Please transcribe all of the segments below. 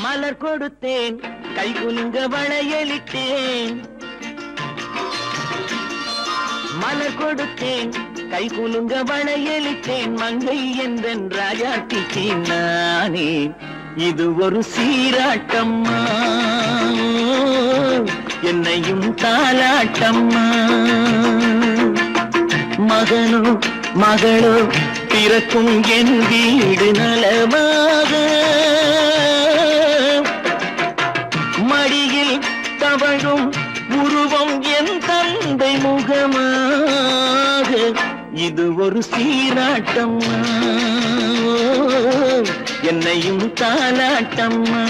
மலர் கொடுத்தேன் கை குலுங்க வளையலிட்டேன் மலர் கொடுத்தேன் கை குலுங்க வளையலிட்டேன் மங்கை என்றன் ராஜாட்டிக்கு நானே இது ஒரு சீராட்டம்மா என்னையும் தாலாட்டம்மா மகனோ மகளோ பிறக்கும் என் வீடு நலமாக மடியில் தவழும் உருவம் என் தந்தை முகமாக இது ஒரு சீராட்டம்மா என்னையும் தாலாட்டம்மா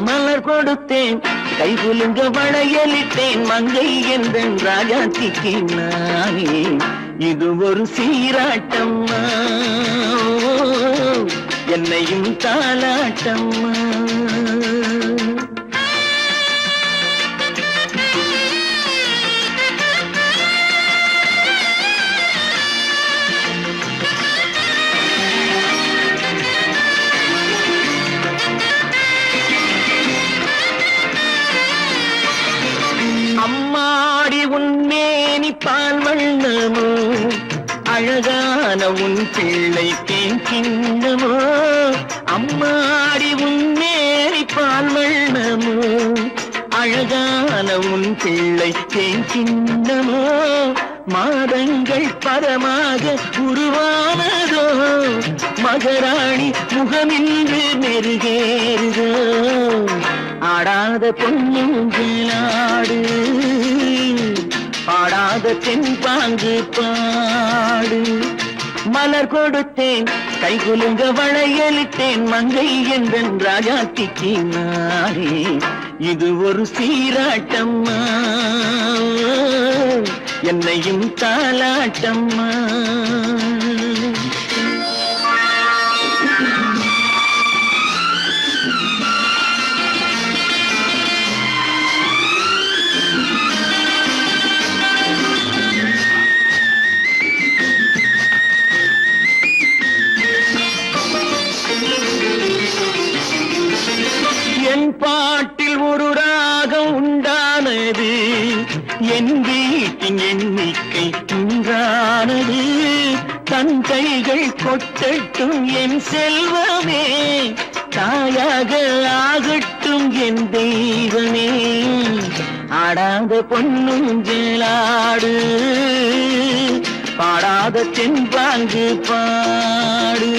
மலர் கொடுத்தேன் கை குலுங்க வளையலிட்டேன் மங்கை என்றன் ராஜாத்திக்கு நானே இது ஒரு சீராட்டம்மா என்னையும் தாலாட்டம்மா அம்மாடி உன்மேனி பால் வண்ணமோ அழகான உன் பிள்ளை தேன் கிண்ணமோ அம்மாடி உன்மேனி பால் வண்ணமோ அழகான உன் பிள்ளை தேன் கிண்ணமோ மாதங்கள் பரமாக உருவானதோ மகராணி முகமின்று மெருகேறுதோ ஆடாத பொன்னுங்களாடு பாடாத தென்பாங்கு பாடு மலர் கொடுத்தேன் கை குலுங்க வளையலிட்டேன் மங்கை என்றன் ராஜாத்திக்கு நானே இது ஒரு சீராட்டம்மா என்னையும் தாலாட்டம்மா என் பாட்டில் ஒரு ராகம் உண்டானது என் வீட்டின் எண்ணிக்கை உண்டானது தன் கைகள் கொட்டட்டும் என் செல்வமே தாயாக ஆகட்டும் என் தெய்வமே ஆடாத பொன்னுஞ்சலாடு பாடாத தென்பாங்கு பாடு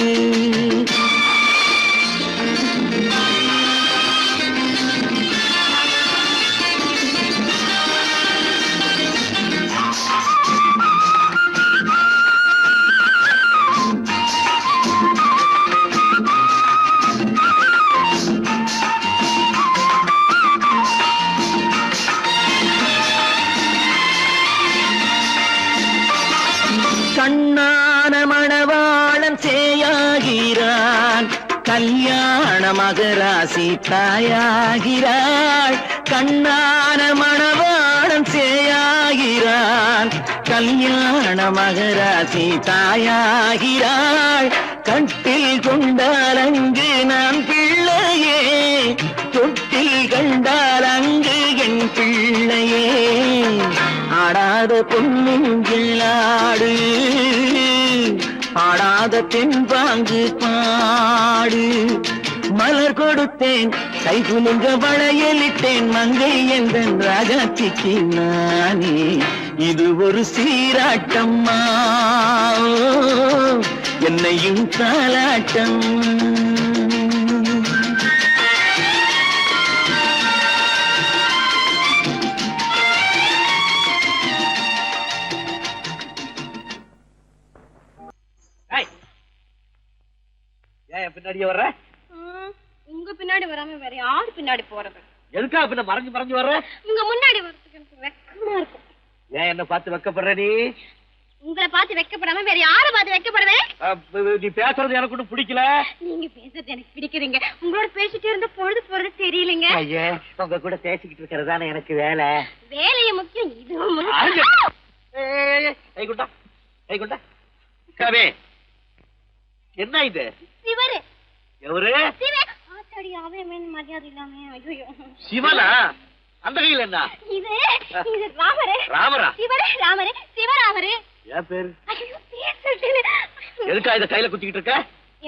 கண்ணான மணவாளன் சேயாகிறான் கல்யாண மகராசி தாயாகிறாள் கண்ணான மணவாளன் சேயாகிறான் கல்யாண மகராசி தாயாகிறாள் கட்டில் கொண்டால் அங்கு நான் பிள்ளையே தொட்டில் கண்டால் அங்கு என் பிள்ளையே ஆடாத பொன்னுங்களாடு பாடாத தென்பாங்கு பாடு மலர் கொடுத்தேன் கை குலுங்க வளையலிட்டேன் மங்கை என்றன் ராஜாத்திக்கு நானே இது ஒரு சீராட்டம்மா என்னையும் தாலாட்டம்மா பின்னாடியே வர்ற உங்க பின்னாடி வராம வேற யாரு பின்னாடி போறது எதுக்கா பின்ன மறைஞ்சு மறைஞ்சு வர்ற உங்க முன்னாடி வரதுக்கு எனக்கு வெக்கமா இருக்கும் ஏன் என்ன பார்த்து வெக்கப்படுற நீ உங்களை பார்த்து வெக்கப்படாம வேற யாரை பார்த்து வெக்கப்படுவேன் நீ பேசுறது எனக்கு ஒன்றும் பிடிக்கல நீங்க பேசுறது எனக்கு பிடிக்குதுங்க உங்களோட பேசிட்டே இருந்த பொழுது போறது தெரியலங்க ஐயா உங்க கூட பேசிக்கிட்டு இருக்கிறதானே எனக்கு வேலை வேலைய முக்கியம் இதுவும் கவே என்ன இது சிவரு எவரு அவன் மரியாதை இல்லாம ஐயோ. சிவனா? அந்த கையில் என்ன? இது இது ராமரே. ராமரா? ராமரே, சிவராமரே. என் பேரு? ஐயோ, பேசுறேன். எதுக்கா இத கையில குத்திக்கிட்டு இருக்க?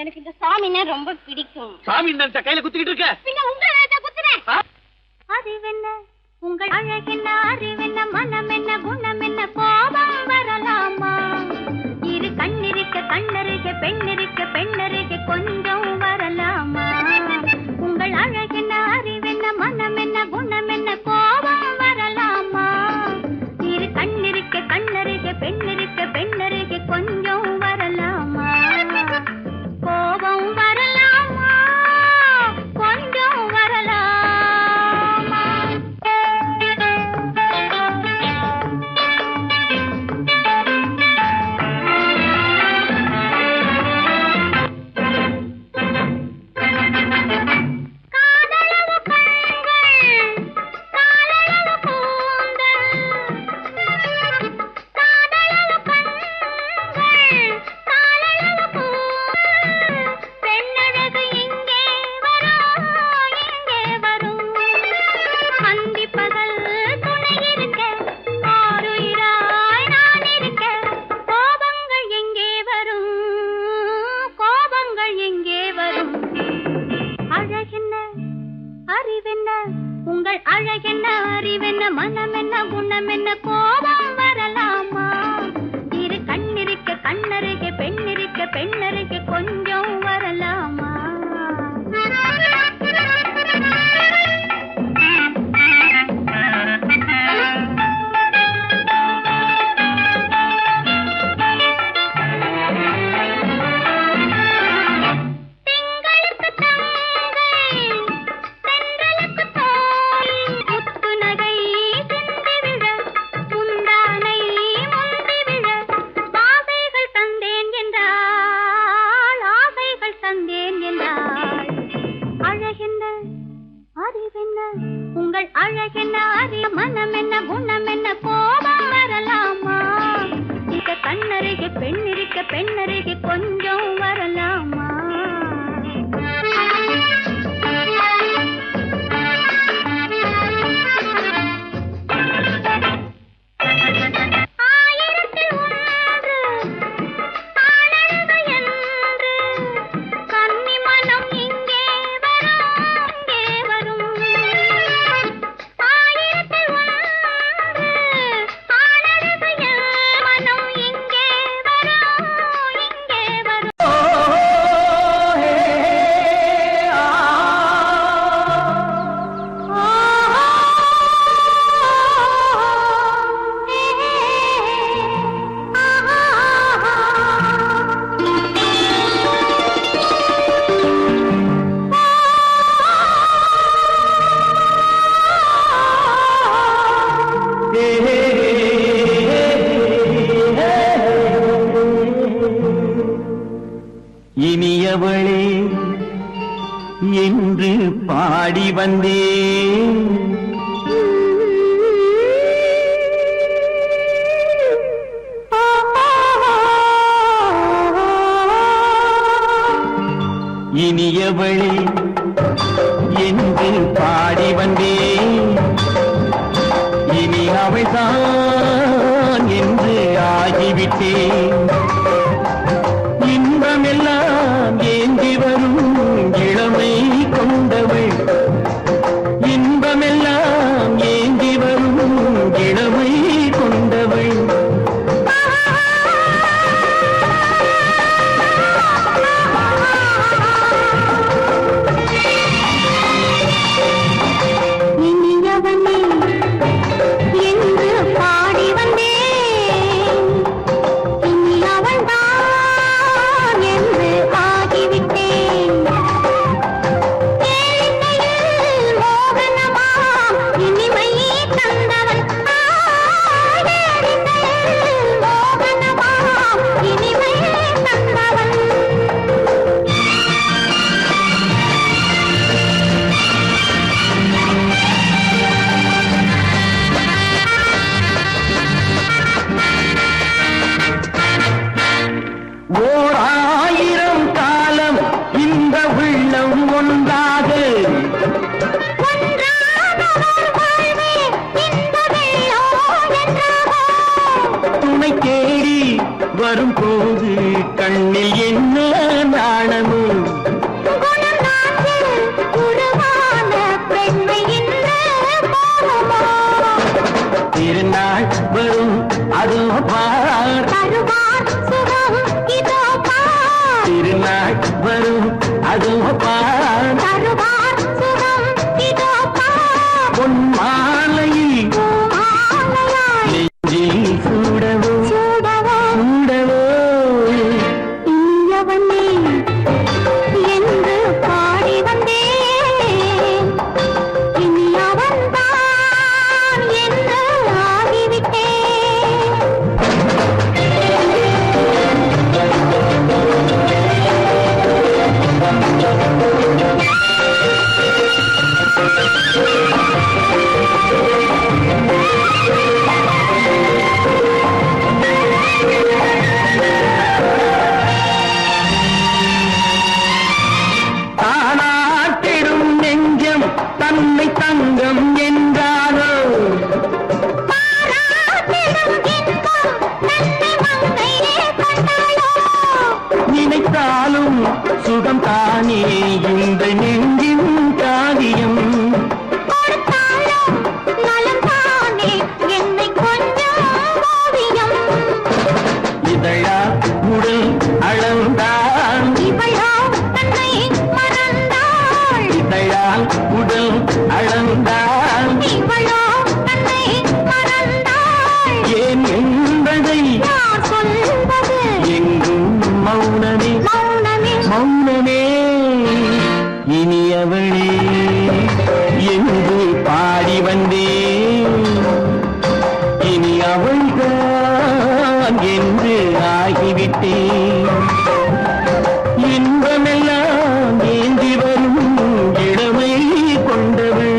எனக்கு இந்த சாமின்னா ரொம்ப பிடிக்கும். சாமி நினைச்சா கையில குத்திக்கிட்டு இருக்க? பின்ன உங்களை நினைச்சா குத்துறேன். அறிவென்ன உங்கள் அழகென்ன, அறிவென்ன, மனம் என்ன, குணம் என்ன, கோபம் வரலாமா? இரு கண்ணிருக்க கண்ணருக, பெண்ணிருக்க பெண்ணருக, கொஞ்சம் வரலாமா? உங்கள் அழகென்ன, அறிவென்ன, மனம் என்ன, குணம் என்ன, கோபம் வரலாமா? இரு கண்ணிருக்க கண்ணருக, பெண்ணிருக்க பெண்ணருக, கொஞ்சம் வரலாமா? கோபம் வரலாமா? கொஞ்சம் வரலாமா? உங்கள் அழகென்ன, அறிவென்ன, மனம் என்ன, குணம் என்ன, கோபம் வரலாமா? இரு கண்ணிருக்க கண்ணருக, பெண்ணிருக்க பெண்ணருக, கொஞ்சம் வரலாமா? உங்கள் அழகென்ன, அறிய, மனம் என்ன, குணம் என்ன, கோபம் வரலாமா? இத கண்ணருக பெண்ணிருக்க பெண்ணருக, கொஞ்சம் வரலாமா? இனியவளே என்று பாடி வந்தேன். இனியவளே என்று பாடி வந்தேன். இனி அவள்தான் என்று ஆகிவிட்டேன். இன்பமெல்லாம் ஏந்தி வரும் இளமை கொண்டவள், இன்பமெல்லாம் ஏந்தி வரும் இளமை கொண்டவள். இனியவனே என்று பாடி வந்தேன். இனி உள்ளம் ஒன்றாக துணை தேடி வரும்போது கண்ணில் என்ன நாணமும் திருநாள் வரும் அதோ பார் திருநாள் வரும் அதோ பார் பொன் மாலையில் நெஞ்சில் சூடவோ சூடவோ என்று பாடி வந்தேன் இனி அவன்தான் என்று ஆகிவிட்டேன். தானாட்டிடும் நெஞ்சம் தன்னை தங்கம் என்றாரோ நினைத்தாலும் சுகம் தானே இந்த நெஞ்சின் காரியம் இதழா உடல் அளந்தான் இதழால் உடல் அளந்தான் ஏன் என்பதை எங்கும் மௌனமே மௌனமே இனியவளே என்று பாடி வந்தேன் இனி அவள்தான் என்று ஆகிவிட்டேன் இன்பமெல்லாம் ஏந்தி வரும் இளமை கொண்டவள்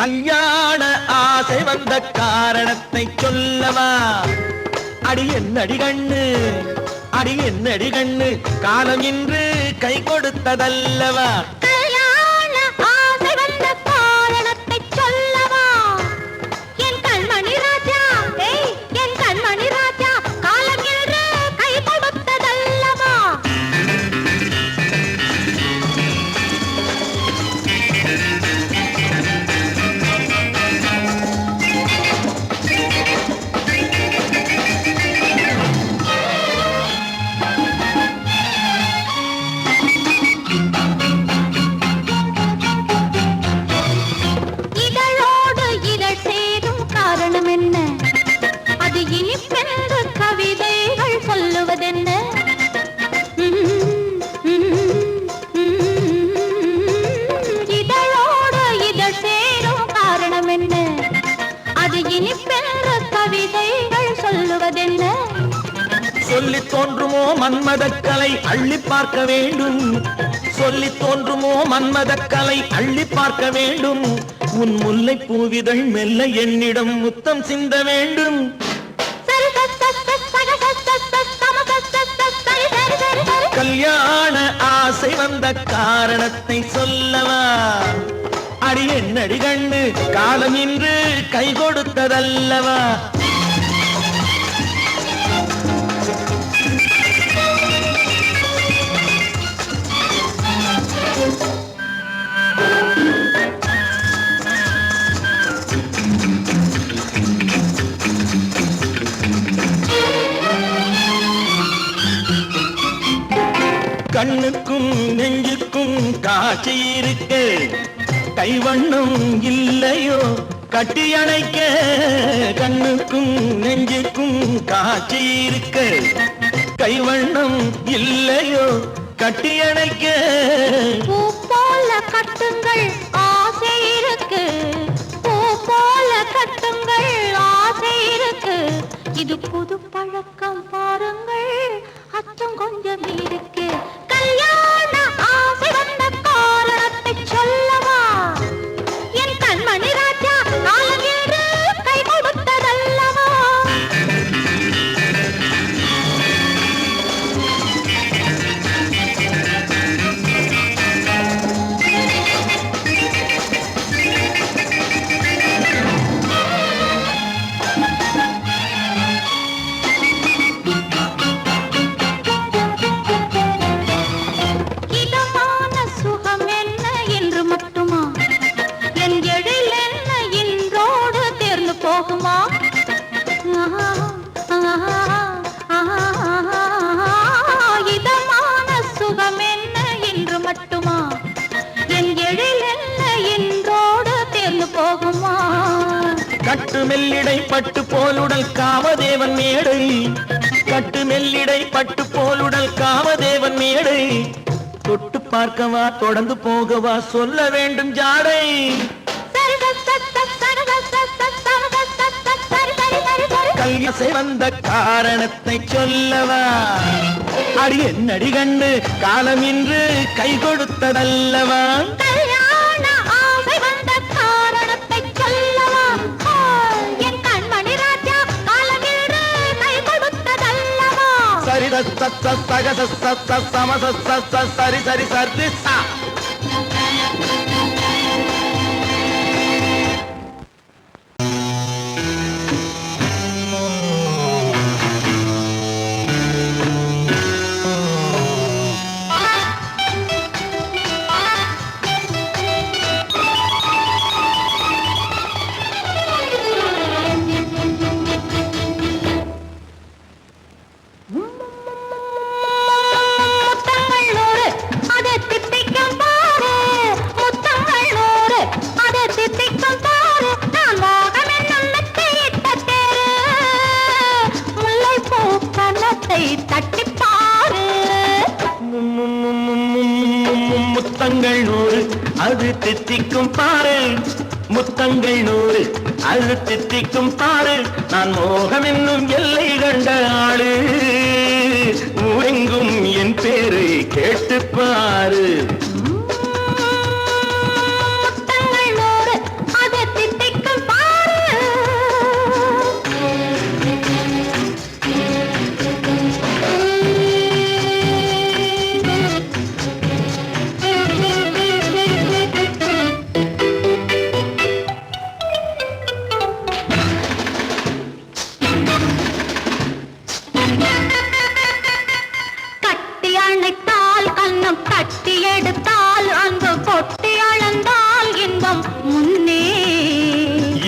கல்யாண ஆசை வந்த காரணத்தை சொல்லவா? அடி என்னடி கண்ணு, அடி என்னடி கண்ணு, காலம் இன்று கை கொடுத்ததல்லவா? கல்யாண ஆசை வந்த காரணத்தை சொல்லவா? என் கண்மணி ராஜா, என் கண்மணி ராஜா, காலம் என்று கை கொடுத்ததல்லவா? இதழோடு இதழ் சேரும் காரணம் என்ன? அது இனிப்பென்று கவிதைகள் சொல்லுவதென்ன? இதழோடு இதழ் சேரும் காரணம் என்ன? அது இனிப்பென்று கவிதைகள் சொல்லுவதென்ன? சொல்லி தோன்றுமோ மன்மதக்கலை அள்ளி பார்க்க வேண்டும், சொல்லி தோன்றுமோ மன்மதக்கலை அள்ளி பார்க்க வேண்டும். உன் முல்லை பூவிதழ் மெல்ல என்னிடம் முத்தம் சிந்த வேண்டும். கல்யாண ஆசை வந்த காரணத்தை சொல்லவா? அடி என்னடி கண்ணு, காலம் இன்று கை கொடுத்ததல்லவா? கண்ணுக்கும் நெஞ்சுக்கும் காட்சி இருக்க, கைவண்ணம் இல்லையோ கட்டி அணைக்க? கண்ணுக்கும் நெஞ்சுக்கும் காட்சி இருக்க, கைவண்ணம் இல்லையோ கட்டி அணைக்க? பூ போல கட்டுங்கள் ஆசை இருக்கு, பூ போல கட்டுங்கள் ஆசை இருக்கு, இது புது பழக்கம் பாருங்கள், அச்சம் கொஞ்சம் இருக்கு. கல்யாண ஆசை வந்த காரணத்தை சொல்லவா? என் கண்மணி ராஜா காலம் என்று கை கொடுத்ததல்லவா? கட்டு மெல்லிடை பட்டு போலுடல் காமதேவன் மேடை, கட்டு மெல்லிடை பட்டு போலுடல் காமதேவன் மேடை. தொட்டு பார்க்கவா தொடர்ந்து போகவா சொல்ல வேண்டும் ஜாடை. கல்யாசை வந்த காரணத்தை சொல்லவா? அடி என்னடி கண்டு காலம் இன்று கை கொடுத்ததல்லவா? சரி சரி சரி சா. முத்தங்கள் 100 அது தித்திக்கும் பாரு, முத்தங்கள் 100 அது தித்திக்கும் பாரு. நான் மோகம் என்னும் எல்லை கண்ட ஆளு, ஊரெங்கும் என் பேரை கேட்டு பாரு.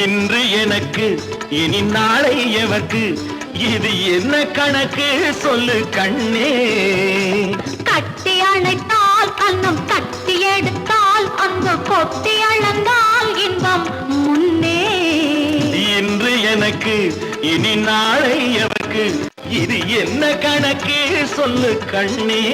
இன்று எனக்கு இனி நாளை எவர்க்கு, இது என்ன கணக்கு சொல்லு கண்ணே. கட்டி அணைத்தால் கண்ணம் கட்டி எடுத்தால் அங்கு கொட்டி அளந்தால் இன்பம் முன்னே. இன்று எனக்கு இனி நாளை எவர்க்கு, இது என்ன கணக்கு சொல்லு கண்ணே.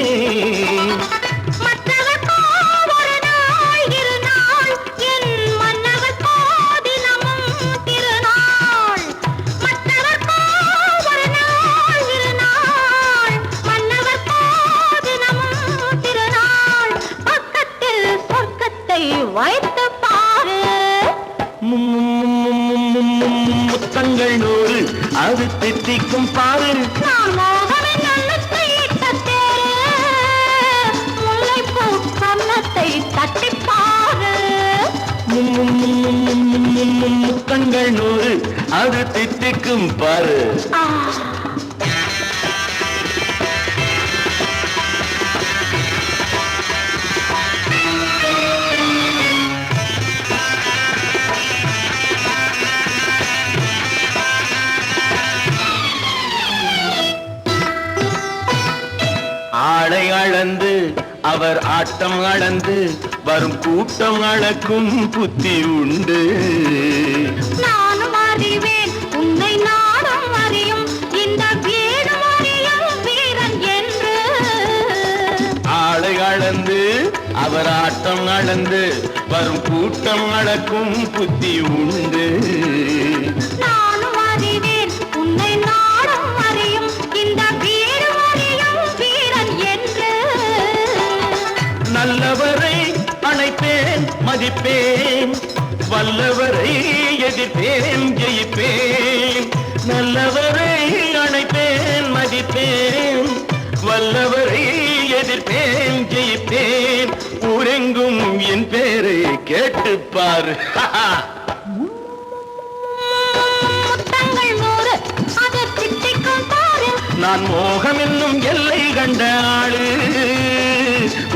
வைத்து பாரு. முத்தங்கள் 100 அது தித்திக்கும் பாரு. முல்லைப்பூ கன்னத்தை தட்டி பாரு. முத்தங்கள் 100 அது தித்திக்கும் பாரு. ஆளை அளந்து அவர் ஆட்டம் அளந்து வரும் கூட்டம் அளக்கும் புத்தி உண்டு. நானும் அறிவேன் உன்னை நானும் அறியும் இந்த வீடும் அறியும் வீரன் என்று. ஆளை அளந்து அவர் ஆட்டம் அளந்து வரும் கூட்டம் அளக்கும் புத்தி உண்டு. நானும் அறிவேன் உன்னை நான் மதிப்பேன் வல்லவரை எதிர்ப்பேன் ஜெயிப்பேன் நல்லவரை அணைப்பேன் மதிப்பேன் வல்லவரை எதிர்ப்பேன் ஜெயிப்பேன் ஊரெங்கும் என் பேரை கேட்டுப்பார் நான் மோகம் என்னும் எல்லை கண்ட ஆளு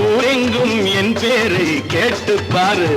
ஊரெங்கும் என் பேரை கேட்டுப்பாரு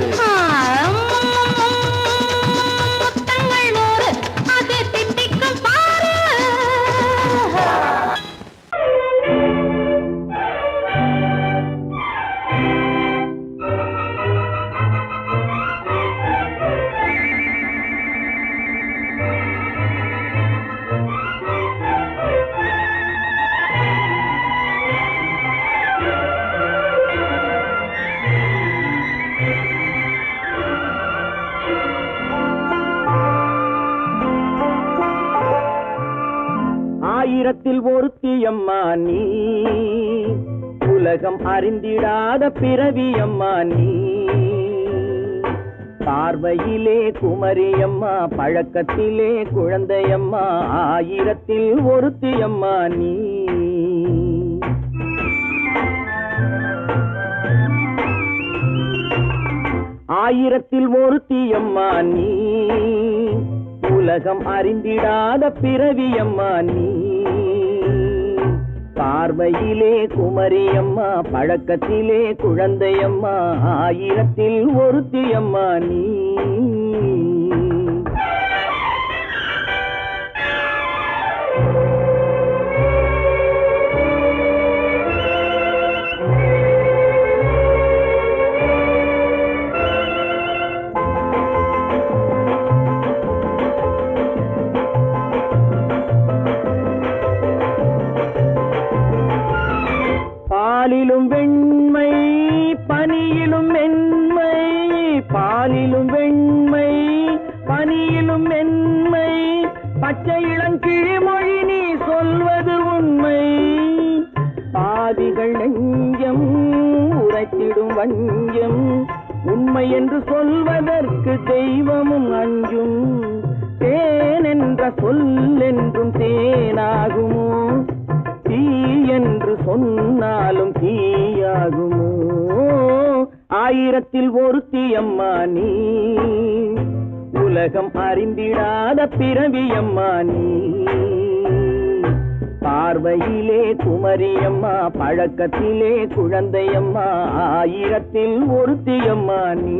ஆயிரத்தில் ஒருத்தியம்மா நீ உலகம் அறிந்திடாத பிறவியம்மா நீ பார்வையிலே குமரியம்மா பழக்கத்திலே குழந்தையம்மா ஆயிரத்தில் ஒருத்தியம்மா நீ ஆயிரத்தில் ஒருத்தியம்மா நீ உலகம் அறிந்திடாத பிறவியம்மா நீ பார்வையிலே குமரியம்மா பழக்கத்திலே குழந்தையம்மா ஆயிரத்தில் ஒருத்தியம்மா நீ பாலிலும் வெண்மை பனியிலும் மென்மை பாலிலும் வெண்மை பனியிலும் மென்மை பச்சை இளங்கிழிமொழி நீ சொல்வது உண்மை பாதிகள் நெஞ்சம் உரைத்திடும் வஞ்சம் உண்மை என்று சொல்வதற்கு தெய்வமும் அஞ்சும் தேன் என்ற சொல் என்றும் தேனாகுமோ தீ என்று சொன்னாலும் தீயாகுமோ ஆயிரத்தில் ஒருத்தியம்மா நீ உலகம் அறிந்திடாத பிறவியம்மா நீ பார்வையிலே குமரியம்மா பழக்கத்திலே குழந்தையம்மா ஆயிரத்தில் ஒருத்தியம்மா நீ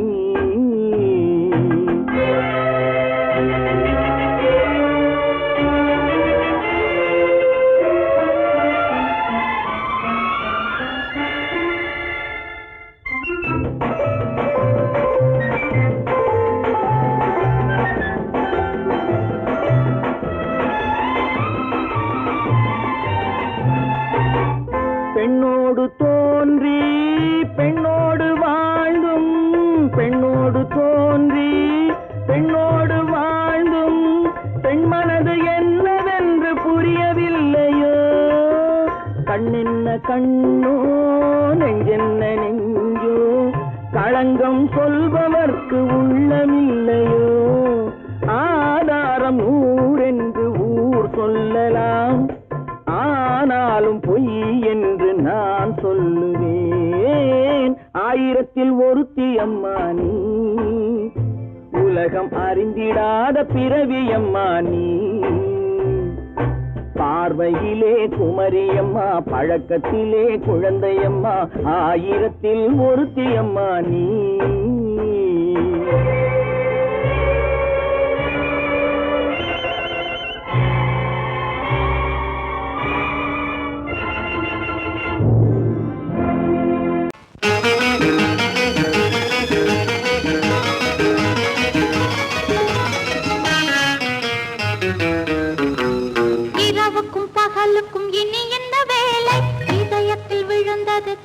பெண்ணோடு தோன்றி பெண்ணோடு வாழ்ந்தும் பெண்ணோடு தோன்றி பெண்ணோடு வாழ்ந்தும் பெண்மனது என்னவென்று புரியவில்லையோ கண்ணென்ன கண்ணோ நெஞ்சென்ன நெஞ்சோ களங்கம் சொல்பவர்க்கு உள்ளமில்லையோ ஆதாரம் ஊரென்று ஊர் சொல்லலாம் ஆனாலும் பொய் என்று நான் சொல்லுவேன் ஆயிரத்தில் ஒருத்தியம்மா நீ உலகம் அறிந்திடாத பிறவியம்மா நீ பார்வையிலே குமரியம்மா பழக்கத்திலே குழந்தையம்மா ஆயிரத்தில் ஒருத்தியம்மா நீ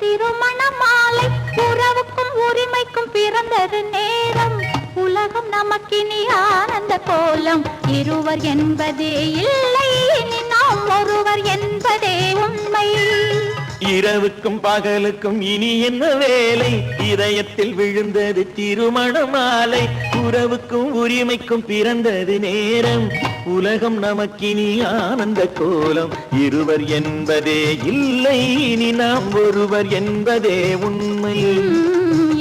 திருமண மாலை உறவுக்கும் உரிமைக்கும் பிறந்தது நேரம் உலகம் நமக்கினி ஆனந்த கோலம் இருவர் என்பதே இல்லை இனி நாம் ஒருவர் என்பதே உண்மை இரவுக்கும் பகலுக்கும் இனி என்ன வேலை இதயத்தில் விழுந்தது திருமண மாலை உறவுக்கும் உரிமைக்கும் பிறந்தது நேரம் உலகம் நமக்கினி ஆனந்த கோலம் இருவர் என்பதே இல்லை இனி நாம் ஒருவர் என்பதே உண்மை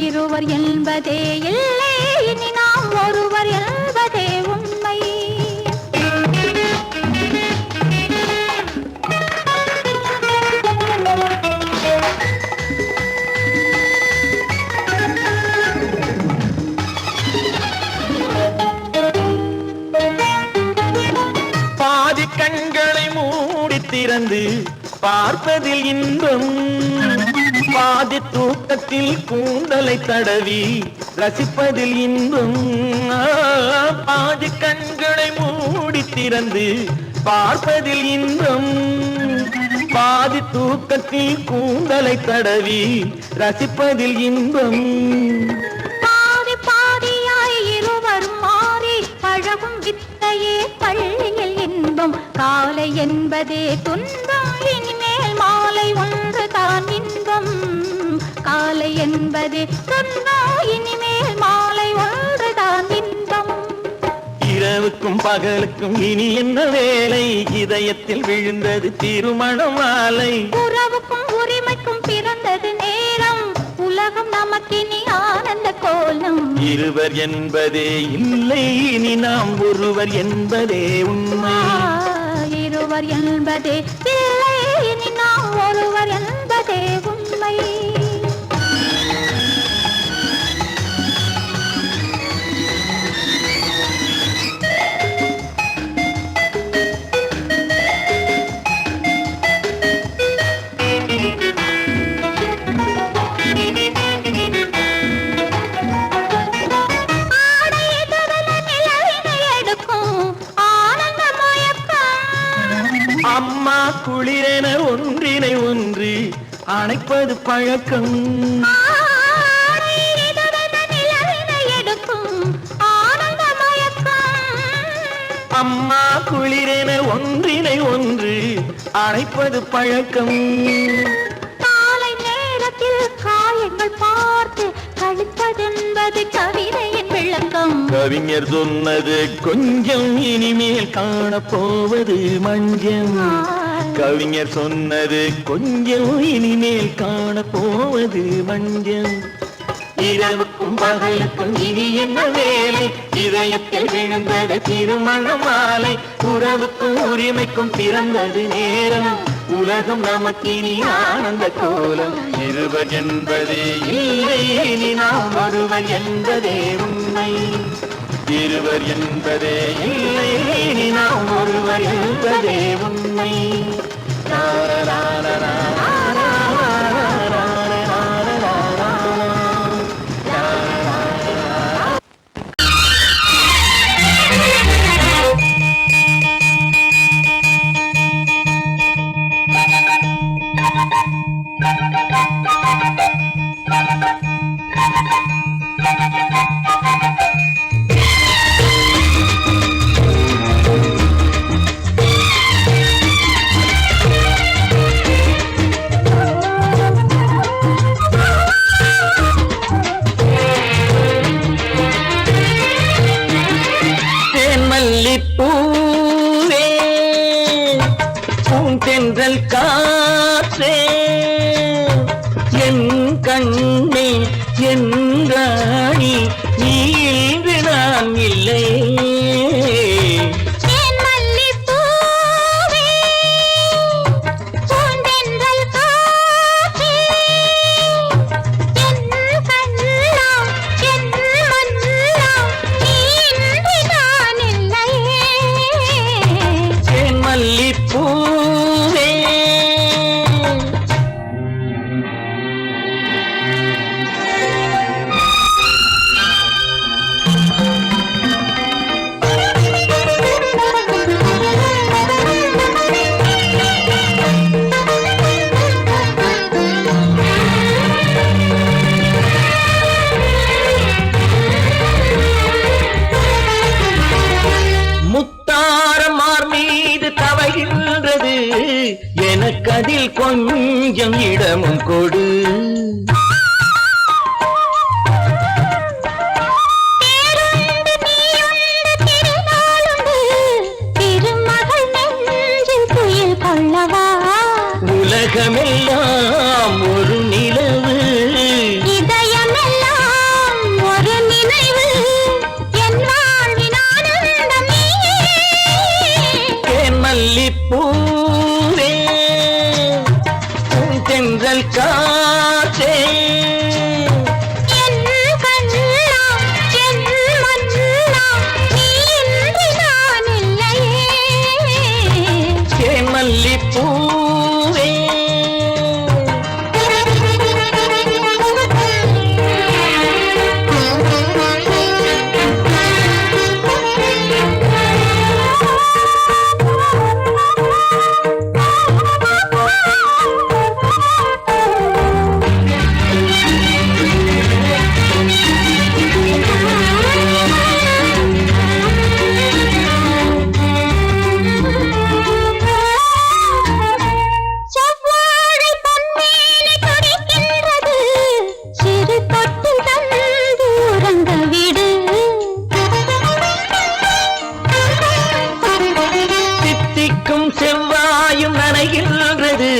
இருவர் என்பதே இல்லை இனி நாம் ஒருவர் என்பதே உண்மை பாதி கண்களை மூடி திறந்து பார்ப்பதில் இன்பம் பாதி தூக்கத்தில் கூந்தலை தடவி ரசிப்பதில் இன்பம் பாதி கண்களை மூடி திறந்து பார்ப்பதில் இன்பம் பாதி தூக்கத்தில் கூந்தலை தடவி ரசிப்பதில் இன்பம் பாதி பாதியாய் இருவரும் மாறி பழகும் வித்தையே பள்ளியில் இன்பம் காலை என்பதே துன்பம் இனிமேல் மாலை ஒன்று தான் இன்பம் காலை என்பதே துன்பம் இனிமேல் மாலை ஒன்று தான் இன்பம் இரவுக்கும் பகலுக்கும் இனி என்ன வேலை இதயத்தில் விழுந்தது திருமண மாலை உறவுக்கும் உரிமைக்கும் பிறந்தது நேரம் உலகம் நமக்கினி ஆனந்த கோலம் இருவர் என்பதே இல்லை இனி நாம் ஒருவர் என்பதே உண்மை இருவர் என்பதே இல்லை இனி நாம் ஒருவர் என்பதே உண்மை அம்மா குளிரென ஒன்றினை ஒன்று அணைப்பது பழக்கம் அம்மா குளிரென ஒன்றினை ஒன்று அணைப்பது பழக்கம் காலை நேரத்தில் காயங்கள் பார்த்து கழிப்பதென்பது கவிதையின் விளக்கம் கவிஞர் சொன்னது கொஞ்சம் இனிமேல் காணப்போவது மஞ்சள் கவிஞர் சொன்னது கொஞ்சம் இனிமேல் காணப்போவது மஞ்சள் இரவுக்கும் பகலுக்கும் இனி என்ன வேலை இதயத்தில் விழுந்தது திருமண மாலை உறவுக்கும் உரிமைக்கும் பிறந்தது நேரம் உலகம் நமக்கினி ஆனந்த கோலம் இருவர் என்பதே இல்லை இனி நாம் ஒருவர் என்பதே உண்மை இருவர் என்பதே இல்லை இனி நாம் ஒருவர் என்பதே உண்மை பூவே பூந்தென்றல் காற்றே என் கண்ணே என் ராணி நீ இன்று நான் இல்லை எனக்கதில் கொஞ்சம் இடமும் கொடு. உலகமெல்லாம் ஒரு நிலவு, இதயமெல்லாம் ஒரு நினைவு, என் வாழ்வின் ஆனந்தம் நீயே. தேன் மல்லிப்பூவே, தென்றல் காற்றே, என் கண்ணா, என் மன்னா, நீ இன்றி நான் இல்லையே. தேன் மல்லிப்பூவே. செவ்வாயும் நனைகின்றது,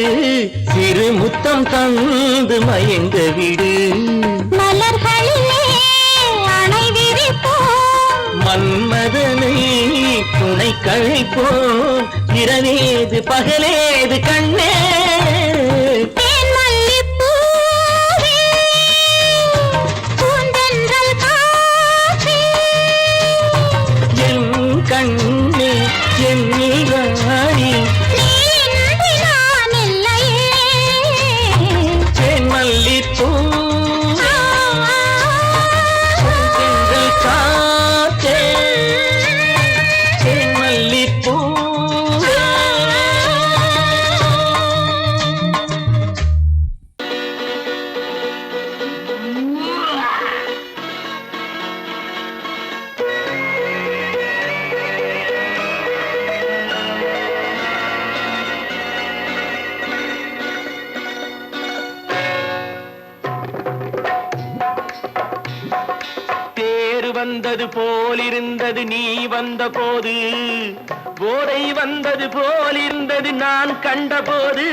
சிறு முத்தம் தந்து மயங்க விடு. மலர்களிலே அணை விரிப்போம், மன்மதனை துணை கழிப்போம். இரவேது பகலேது கண்ணே, தேன் மல்லிப்பூவே, பூந்தென்றல் காற்றே, என் கண்ணே, என் நீராணி, நீ இன்றி நான் இல்லையே. தேன் மல்லிப்பூவே, தென்றல் காற்றே, தேன் மல்லிப்பூவே. தேர் வந்தது போலிருந்தது நீ வந்த போது, போதை வந்தது போலிருந்தது நான் கண்டபோது.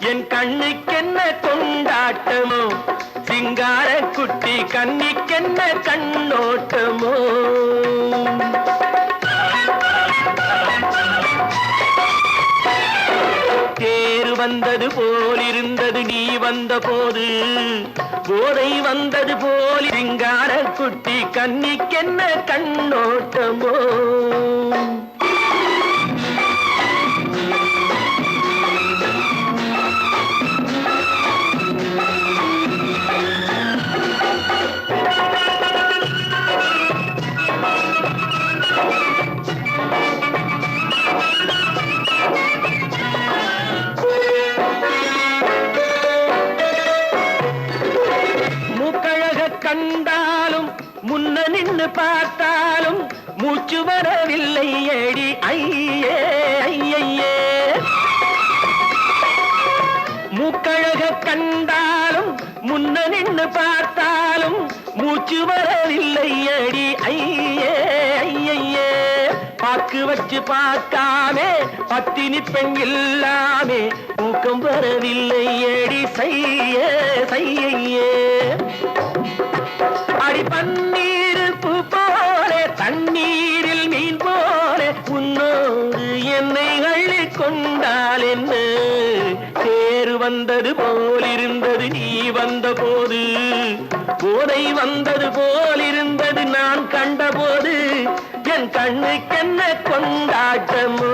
என் கண்ணுக்கென்ன கொண்டாட்டமோ, சிங்கார குட்டி கண்ணிக்கென்ன கண்ணோட்டமோ. தேர் வந்தது போலிருந்தது நீ வந்த போது, போதை வந்தது போல் சிங்கார குட்டி கண்ணிக்கென்ன கண்ணோட்டமோ. கண்டாலும் முன்ன நின்னு பார்த்தாலும் மூச்சு வரவில்லை ஏடி ஐயே ஐயே. மூக்கழக கண்டாலும் முன்ன நின்னு பார்த்தாலும் மூச்சு வரவில்லை ஏடி ஐயே ஐயே. பாக்கு வச்சு பார்க்காமே பத்தினி பெண் இல்லாமே தூக்கம் வரவில்லை ஏடி செய்ய செய்யே. அடி பன்னீர் பூ போல தண்ணீரில் மீன் போல உன்னோடு என்னை அள்ளி கொண்டால் என்ன. தேர் வந்தது போலிருந்தது நீ வந்த போது, போதை வந்தது போலிருந்தது நான் கண்டபோது. என் கண்ணுக்கென்ன கொண்டாட்டமோ,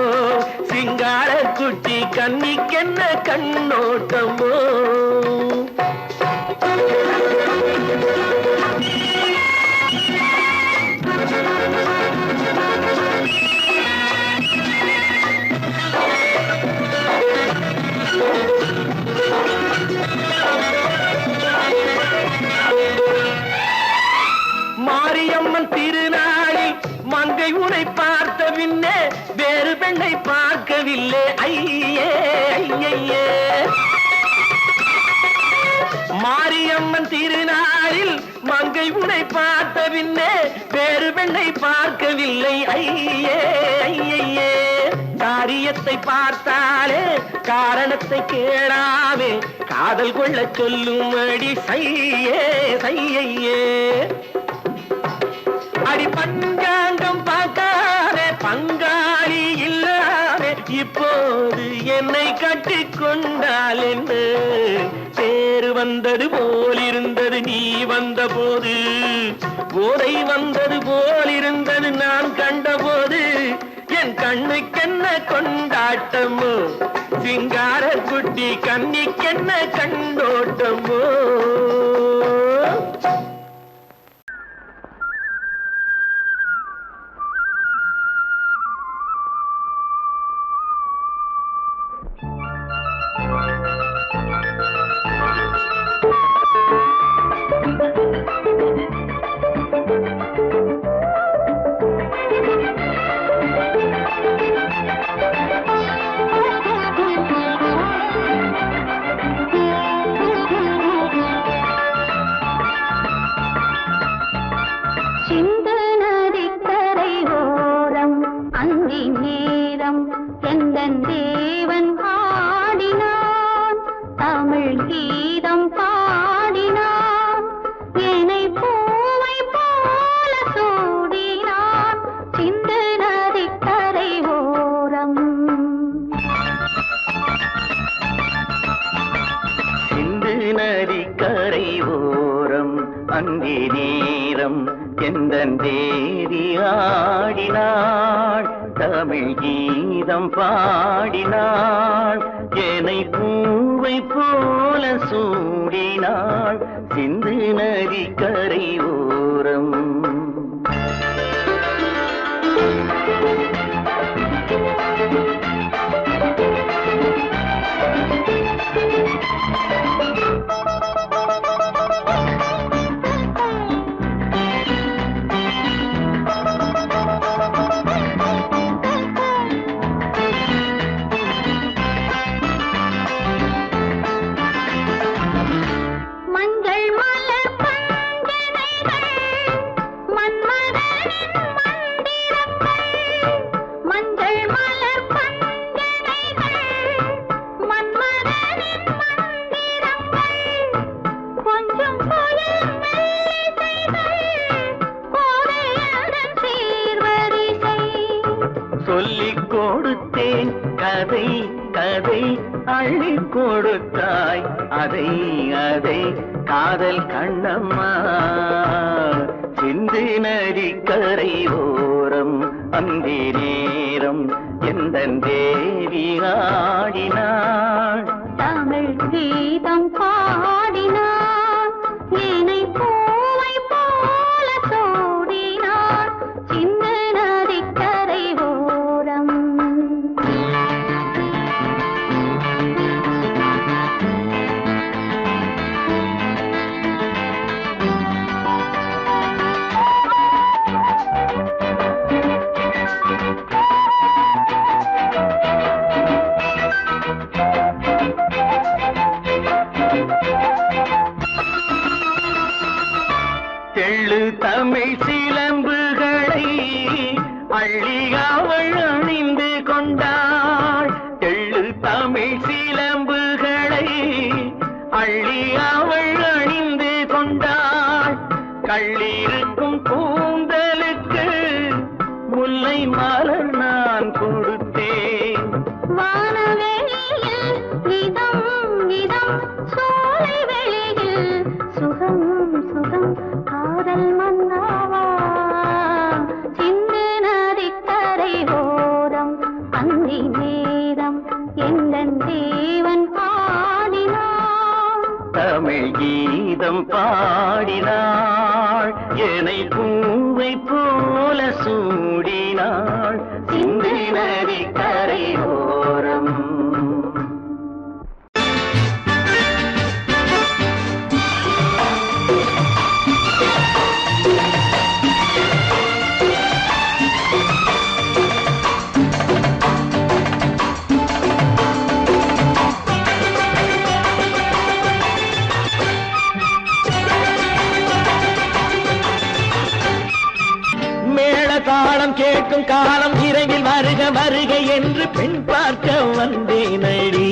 சிங்கார குட்டி கண்ணிக்கென்ன கண்ணோட்டமோ. மாரியம்மன் திருநாளில் மங்கை உனை பார்த்த பின்னே வேறு பெண்ணை பார்க்கவில்லை ஐயே ஐயே. திருநாளில் மங்கை உனை பார்த்த பின்னே வேறு பெண்ணை பார்க்கவில்லை ஐயே ஐயே. காரியத்தை பார்த்தாலே காரணத்தை கேளாமே காதல் கொள்ள சொல்லும்படி சையே சையே. அடி பஞ்சாங்கம் பார்க்காதே பங்காளி இல்லாமே இப்போது என்னை கட்டிக்கொண்டால் என்று பேரு வந்தது போலிருந்தது நீ வந்த போது, போதை வந்தது போலிருந்தது நான் கண்டபோது. என் கண்ணுக்கென்ன கொண்டாட்டமோ சிங்கார குட்டி கண்ணிக்கென்ன கண்டோட்டமோ. அங்கே நேரம் எந்தன் தேவி ஆடினாள் தமிழ் கீதம் பாடினாள் என்னை பூவை போல சூடினாள் சிந்து நதி கரை ஓரம். சொல்லிக் கொடுத்தேன் கதை கதை அள்ளி கொடுத்தாய் அதை அதை காதல் கண்ணம்மா சிந்து நதி கரை ஓரம் அந்தி நேரம் எந்தன் தேவி ஆடினாள் தமிழ் கீதம் பாடினாள் என்னை பூவை போல சூடினாள் சிந்து நதி கரை ஓரம். தெள்ளு தமிழ் சிலம்புகளை அள்ளி அவள் அணிந்து கொண்டாள் தெள்ளு தமிழ் சிலம்புகளை அள்ளி அவள் அணிந்து கொண்டாள் கள்ளிருக்கும் கூந்தலுக்கு முல்லை மலர் நான் கொடுத்தேன் வானவெளியில் இதம் இதம் சோலை வெளியில் சுகம் சுகம் காதல் மன்னாவா சிந்து நதிக்கரை ஓரம் அந்தி நேரம் எந்தன் தேவன் பாடினான் தமிழ் கீதம் பாடினாள் என்னை பூவை போல சூடினாள் சிந்து நதி கரை ஓரம். கேட்கும் காலம் விரைவில் வருக வருக என்று பெண் பார்க்க வந்தேனடி.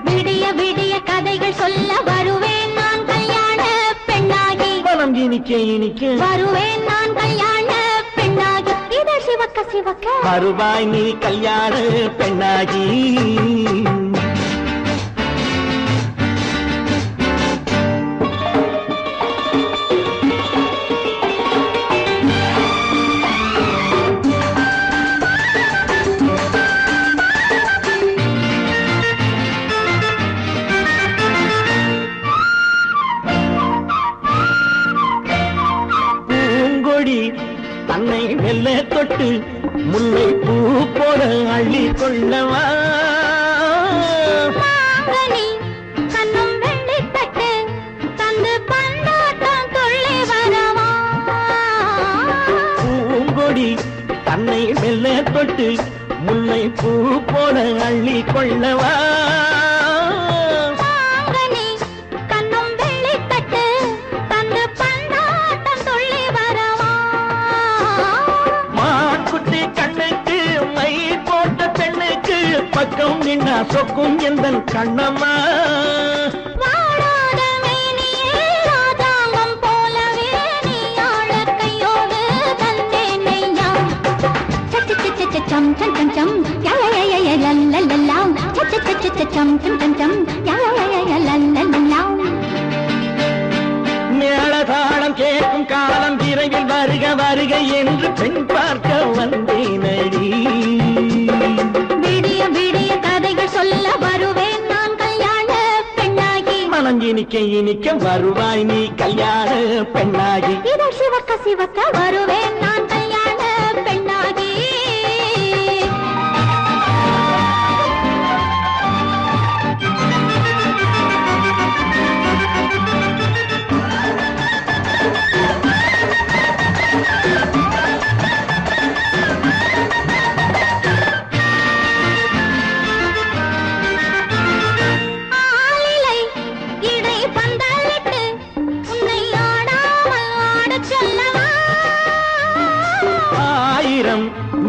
விடிய விடிய கதைகள் சொல்ல வருவேன் நான் கல்யாண பெண்ணாகி. மனம் இனிக்க இனிக்க வருவேன் நான் கல்யாண பெண்ணாகி. இதழ் சிவக்க சிவக்க வருவாய் நீ கல்யாண பெண்ணாகி. தன்னை மெல்ல தொட்டு முல்லை பூ போல அள்ளி கொள்ளவா. மாங்கனி கண்ணும் வெள்ளி தட்டு தந்து பந்தாட்டம் துள்ளி வரவா. பூங்கொடி தன்னை மெல்ல தொட்டு முல்லை பூ போல அள்ளி கொள்ளவா. பக்கம் நின்னா சொக்கும் எந்தன் கண்ணம்மா. வாழாத மேனியே ராஜாங்கம் போலவே நீ ஆள கையோடு தந்தேன் நெய்யா. சச்ச சச்ச சச்சம் சம் சம் சம் யய லல்லல்லாம். சச்ச சச்ச சச்சம் சம் சம் சம் யய லல்லல்லாம். மேளதாளம் கேட்கும் காலம் விரைவில் வருக வருக என்று பெண் பார்க்க வந்தேனடி. விடிய விடிய கதைகள் சொல்ல வருவேன் நான் கல்யாண பெண்ணாகி. மனம் இனிக்க இனிக்க வருவாய் நீ கல்யாண பெண்ணாகி. இதழ் சிவக்க சிவக்க வருவேன் நான் கல்யாண பெண்ணாகி.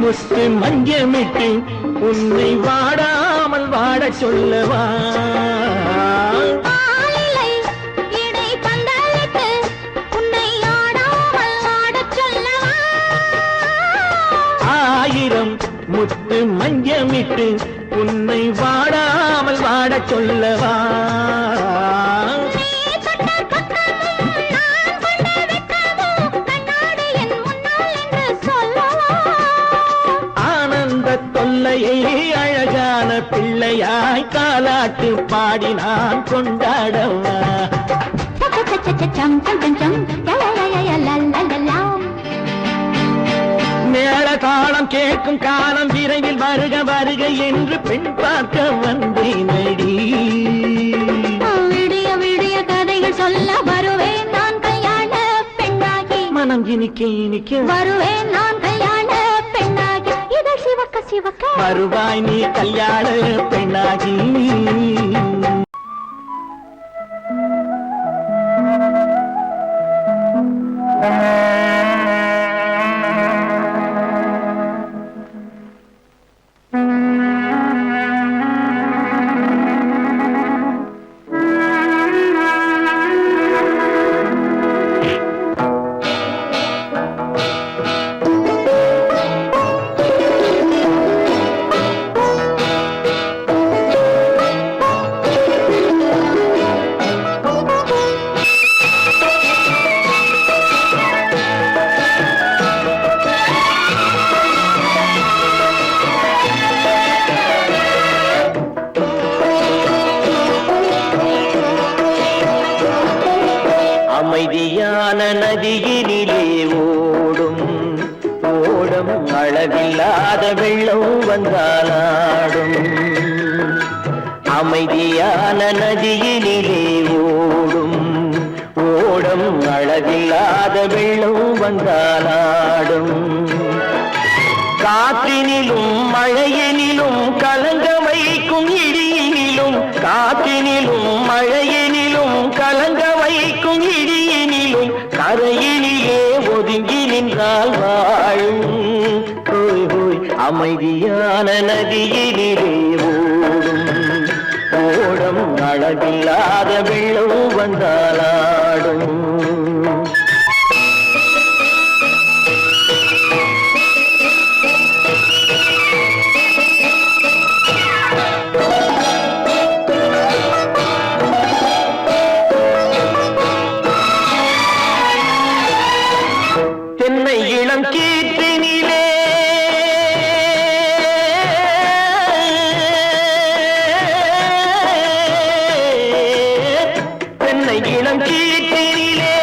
முத்து மஞ்சமிட்டு உன்னை வாடாமல் வாட சொல்லவா. ஆயிரம் முத்து மஞ்சமிட்டு உன்னை வாடாமல் வாட சொல்லவா. அழகான பிள்ளையாய் காலாட்டு பாடி நான் கொண்டாடவா. மேளதாளம் கேட்கும் காலம் விரைவில் வருக வருக என்று பெண் பார்க்க வந்தேனடி. விடிய விடிய கதைகள் சொல்ல வருவேன் நான் கல்யாண பெண்ணாகி. மனம் இனிக்க இனிக்க வருவேன் நான் கல்யாண பெண்ணாகி. இதழ் சிவக்க சிவக்க வருவாய் நீ கல்யாண பெண்ணாகி. அமைதியான நதியினிலே ஓடும் ஓடும் அளவில்லாத வெள்ளம் வந்தாலாடும். அமைதியான நதியினிலே ஓடும் ஓடும் அளவில்லாத வெள்ளம் வந்தாலாடும். காற்றினிலும் மழையினிலும் கலங்க வைக்கும் இடியினிலும் காற்றினிலும் மழையினிலும் கலங்க வைக்கும் இடியினிலும் கரையினிலே ஒதுங்கி நின்றால் வாழும் ஹோய் ஹோய் அமைதியான நதியினிலே ஓடும் ஓடம் அளவில்லாத வெள்ளம் வந்தாலாடும் தென்னை இளம் கீற்றினிலே தென்னை இளம் கீற்றினிலே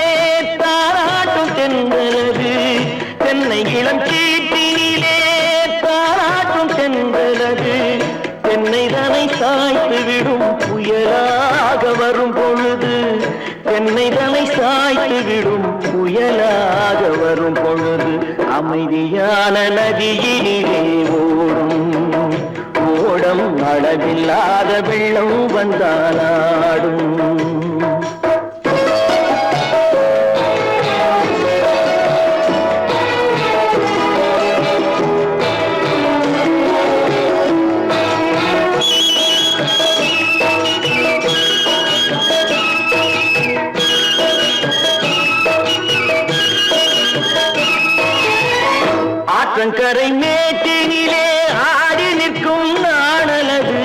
தாராட்டும் தென்றலது தென்னை இளம் கீற்றினிலே தாராட்டும் தென்றலது தென்னை தனை சாய்த்து விடும் புயலாக வரும் பொழுது தென்னை தனை சாய்த்து விடும் புயலாக வரும் பொழுது அமைதியான நதியினிலே ஓடும் ஓடம் அளவில்லாத வெள்ளம் வந்தாலாடும் ஆற்றங்கரை மேட்டினிலே ஆடி நிற்கும் நாணலது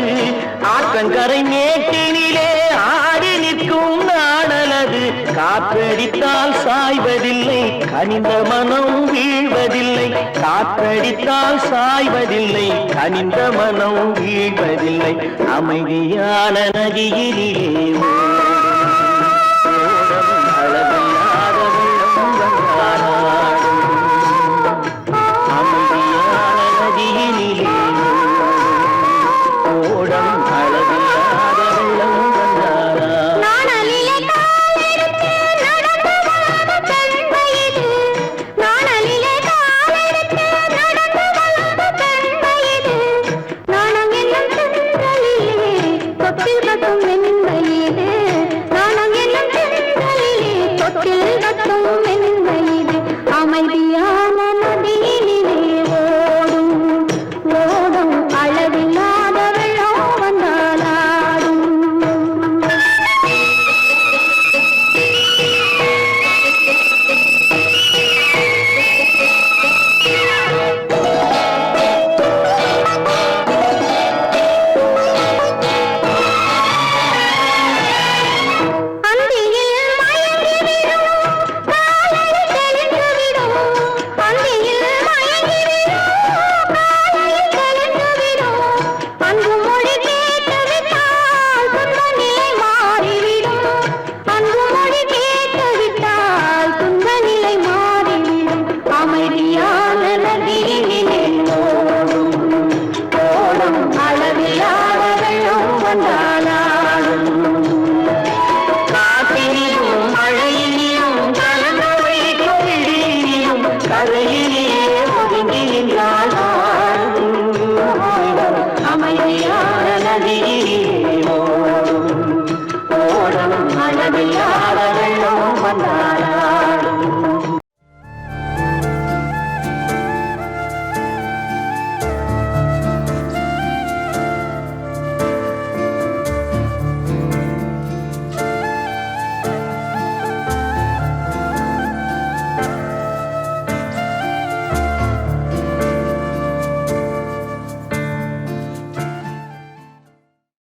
ஆற்றங்கரை மேட்டினிலே ஆடி நிற்கும் நாணலது காற்றடித்தால் சாய்வதில்லை கனிந்த மனம் வீழ்வதில்லை காற்றடித்தால் சாய்வதில்லை கனிந்த மனம் வீழ்வதில்லை அமைதியான நதியினிலே ஓடும் அளவில்லாத வெள்ளம் வந்தாலாடும் அமைதியான நதியினிலே ஓடம் அளவில்லாத வெள்ளம் வந்தாலாடும் நாணலிலே காலெடுத்து நடந்து வளர்ந்த பெண்மையிது நாணலிலே காலெடுத்து நடந்து வளர்ந்த பெண்மையிது நாணம் என்னும் சென்றலிலே தொட்டில் கட்டும்